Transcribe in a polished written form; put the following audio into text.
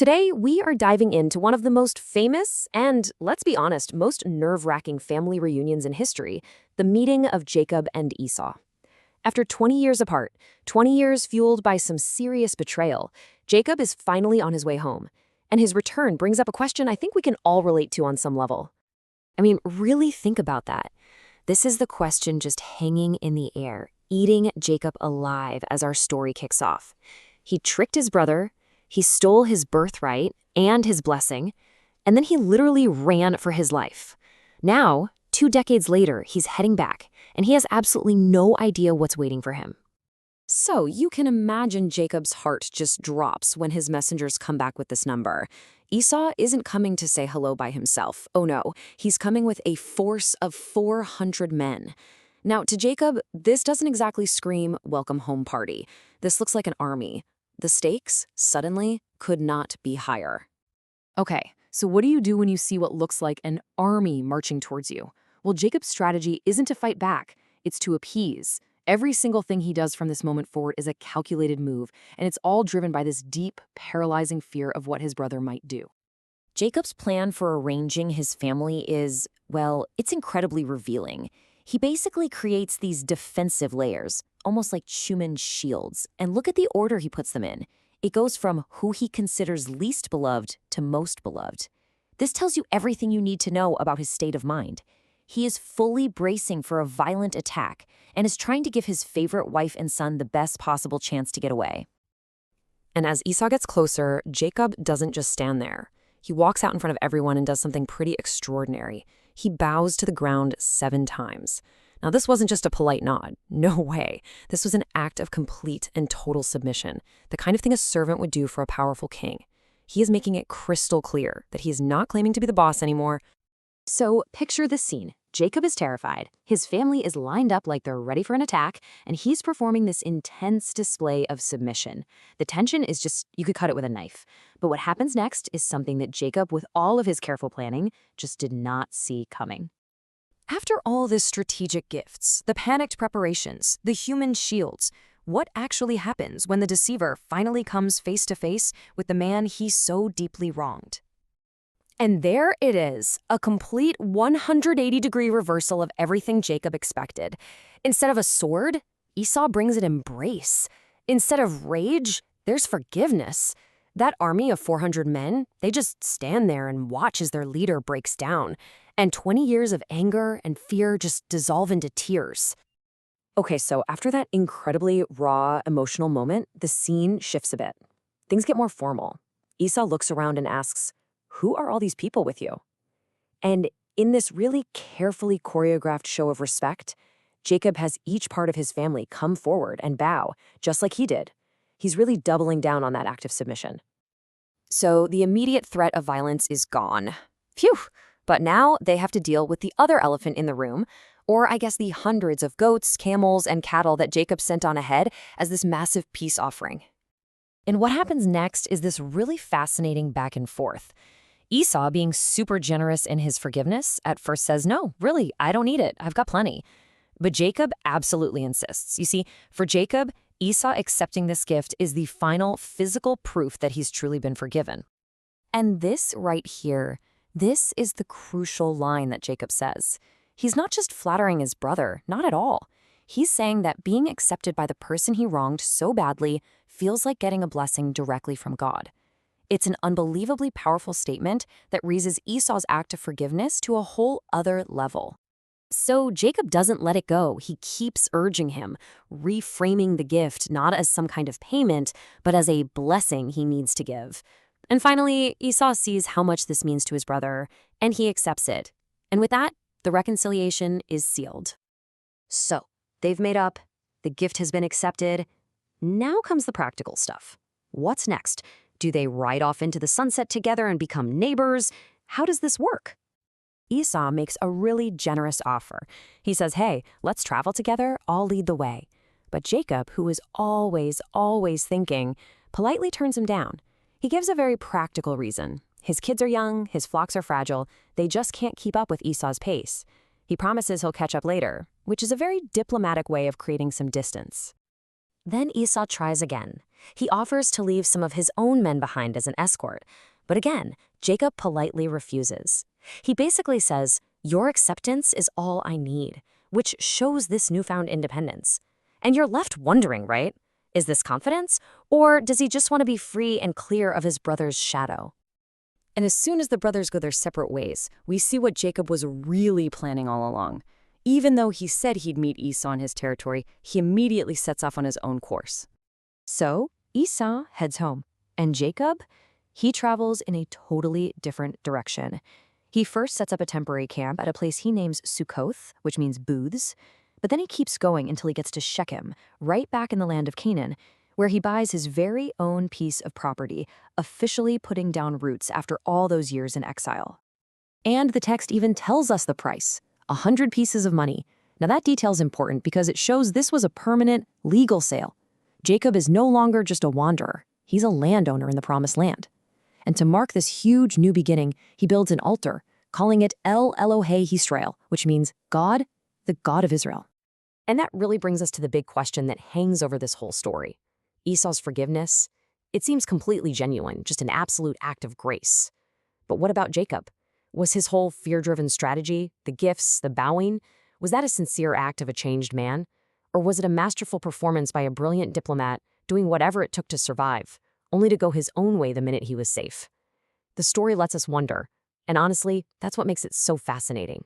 Today, we are diving into one of the most famous and, let's be honest, most nerve-wracking family reunions in history, the meeting of Jacob and Esau. After 20 years apart, 20 years fueled by some serious betrayal, Jacob is finally on his way home. And his return brings up a question I think we can all relate to on some level. I mean, really think about that. This is the question just hanging in the air, eating Jacob alive as our story kicks off. He tricked his brother, he stole his birthright and his blessing, and then he literally ran for his life. Now, 2 decades later, he's heading back, and he has absolutely no idea what's waiting for him. So you can imagine Jacob's heart just drops when his messengers come back with this number. Esau isn't coming to say hello by himself. Oh no, he's coming with a force of 400 men. Now, to Jacob, this doesn't exactly scream welcome home party. This looks like an army. The stakes, suddenly, could not be higher. Okay, so what do you do when you see what looks like an army marching towards you? Well, Jacob's strategy isn't to fight back, it's to appease. Every single thing he does from this moment forward is a calculated move, and it's all driven by this deep, paralyzing fear of what his brother might do. Jacob's plan for arranging his family is, well, it's incredibly revealing. He basically creates these defensive layers, almost like Schumann shields, and look at the order he puts them in. It goes from who he considers least beloved to most beloved. This tells you everything you need to know about his state of mind. He is fully bracing for a violent attack and is trying to give his favorite wife and son the best possible chance to get away. And as Esau gets closer, Jacob doesn't just stand there. He walks out in front of everyone and does something pretty extraordinary. He bows to the ground 7 times. Now, this wasn't just a polite nod. No way. This was an act of complete and total submission, the kind of thing a servant would do for a powerful king. He is making it crystal clear that he is not claiming to be the boss anymore. So, picture this scene. Jacob is terrified. His family is lined up like they're ready for an attack, and he's performing this intense display of submission. The tension is just, you could cut it with a knife. But what happens next is something that Jacob, with all of his careful planning, just did not see coming. After all this strategic gifts, the panicked preparations, the human shields, what actually happens when the deceiver finally comes face to face with the man he so deeply wronged? And there it is, a complete 180-degree reversal of everything Jacob expected. Instead of a sword, Esau brings an embrace. Instead of rage, there's forgiveness. That army of 400 men, they just stand there and watch as their leader breaks down. And 20 years of anger and fear just dissolve into tears. Okay, so after that incredibly raw, emotional moment, the scene shifts a bit. Things get more formal. Esau looks around and asks, "Who are all these people with you?" And in this really carefully choreographed show of respect, Jacob has each part of his family come forward and bow, just like he did. He's really doubling down on that act of submission. So the immediate threat of violence is gone. Phew! But now they have to deal with the other elephant in the room, or I guess the hundreds of goats, camels, and cattle that Jacob sent on ahead as this massive peace offering. And what happens next is this really fascinating back and forth. Esau, being super generous in his forgiveness, at first says, "No, really, I don't need it. I've got plenty." But Jacob absolutely insists. You see, for Jacob, Esau accepting this gift is the final physical proof that he's truly been forgiven. And this right here, this is the crucial line that Jacob says. He's not just flattering his brother, not at all. He's saying that being accepted by the person he wronged so badly feels like getting a blessing directly from God. It's an unbelievably powerful statement that raises Esau's act of forgiveness to a whole other level. So Jacob doesn't let it go. He keeps urging him, reframing the gift not as some kind of payment, but as a blessing he needs to give. And finally, Esau sees how much this means to his brother, and he accepts it. And with that, the reconciliation is sealed. So, they've made up, the gift has been accepted. Now comes the practical stuff. What's next? Do they ride off into the sunset together and become neighbors? How does this work? Esau makes a really generous offer. He says, "Hey, let's travel together, I'll lead the way." But Jacob, who is always thinking, politely turns him down. He gives a very practical reason. His kids are young, his flocks are fragile, they just can't keep up with Esau's pace. He promises he'll catch up later, which is a very diplomatic way of creating some distance. Then Esau tries again. He offers to leave some of his own men behind as an escort. But again, Jacob politely refuses. He basically says, "Your acceptance is all I need," which shows this newfound independence. And you're left wondering, right? Is this confidence? Or does he just want to be free and clear of his brother's shadow? And as soon as the brothers go their separate ways, we see what Jacob was really planning all along. Even though he said he'd meet Esau in his territory, he immediately sets off on his own course. So Esau heads home, and Jacob, he travels in a totally different direction. He first sets up a temporary camp at a place he names Sukkoth, which means booths, but then he keeps going until he gets to Shechem, right back in the land of Canaan, where he buys his very own piece of property, officially putting down roots after all those years in exile. And the text even tells us the price, 100 pieces of money. Now that detail's important because it shows this was a permanent, legal sale. Jacob is no longer just a wanderer. He's a landowner in the Promised Land. And to mark this huge new beginning, he builds an altar, calling it El Elohei Yisrael, which means God, the God of Israel. And that really brings us to the big question that hangs over this whole story. Esau's forgiveness? It seems completely genuine, just an absolute act of grace. But what about Jacob? Was his whole fear-driven strategy, the gifts, the bowing, was that a sincere act of a changed man? Or was it a masterful performance by a brilliant diplomat doing whatever it took to survive, only to go his own way the minute he was safe? The story lets us wonder, and honestly, that's what makes it so fascinating.